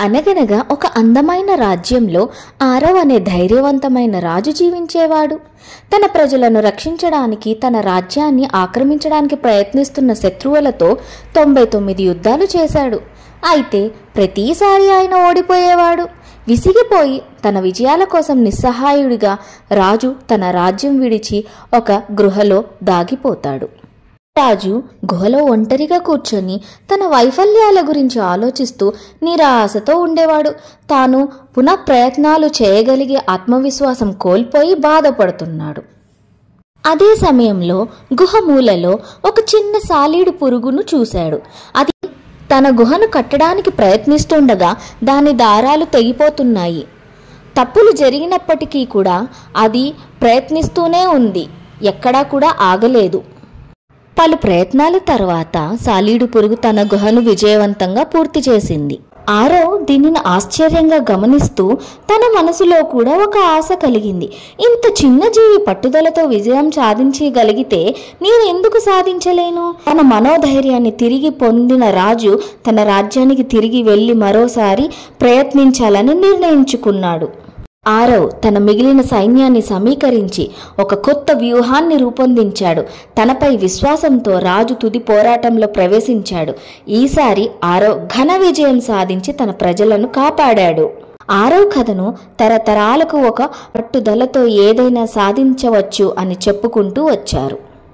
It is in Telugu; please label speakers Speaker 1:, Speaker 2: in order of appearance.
Speaker 1: అనగనగా ఒక అందమైన రాజ్యంలో ఆరవ్ అనే ధైర్యవంతమైన రాజు జీవించేవాడు. తన ప్రజలను రక్షించడానికి, తన రాజ్యాన్ని ఆక్రమించడానికి ప్రయత్నిస్తున్న శత్రువులతో 99 యుద్ధాలు చేశాడు. అయితే ప్రతిసారి ఆయన ఓడిపోయేవాడు. విసిగిపోయి తన విజయాల కోసం నిస్సహాయుడిగా రాజు తన రాజ్యం విడిచి ఒక గుహలో దాగిపోతాడు. రాజు గుహలో ఒంటరిగా కూర్చొని తన వైఫల్యాల గురించి ఆలోచిస్తూ నిరాశతో ఉండేవాడు. తాను పునః ప్రయత్నాలు చేయగలిగే ఆత్మవిశ్వాసం కోల్పోయి బాధపడుతున్నాడు. అదే సమయంలో గుహ మూలలో ఒక చిన్న సాలీడు పురుగును చూశాడు. అది తన గుహను కట్టడానికి ప్రయత్నిస్తుండగా దాని దారాలు తెగిపోతున్నాయి. తప్పులు జరిగినప్పటికీ కూడా అది ప్రయత్నిస్తూనే ఉంది, ఎక్కడా కూడా ఆగలేదు. పలు ప్రయత్నాల తర్వాత సాలీడు పురుగు తన గుహను విజయవంతంగా పూర్తి చేసింది. ఆరవ్ దీనిని ఆశ్చర్యంగా గమనిస్తూ తన మనసులో కూడా ఒక ఆశ కలిగింది. ఇంత చిన్న జీవి పట్టుదలతో విజయం సాధించగలిగితే నేను ఎందుకు సాధించలేను? తన మనోధైర్యాన్ని తిరిగి పొందిన రాజు తన రాజ్యానికి తిరిగి వెళ్లి మరోసారి ప్రయత్నించాలని నిర్ణయించుకున్నాడు. ఆరవ్ తన మిగిలిన సైన్యాన్ని సమీకరించి ఒక కొత్త వ్యూహాన్ని రూపొందించాడు. తనపై విశ్వాసంతో రాజు తుది పోరాటంలో ప్రవేశించాడు. ఈసారి ఆరవ్ ఘన విజయం సాధించి తన ప్రజలను కాపాడాడు. ఆరవ్ కథను తరతరాలకు ఒక పట్టుదలతో ఏదైనా సాధించవచ్చు అని చెప్పుకుంటూ వచ్చారు.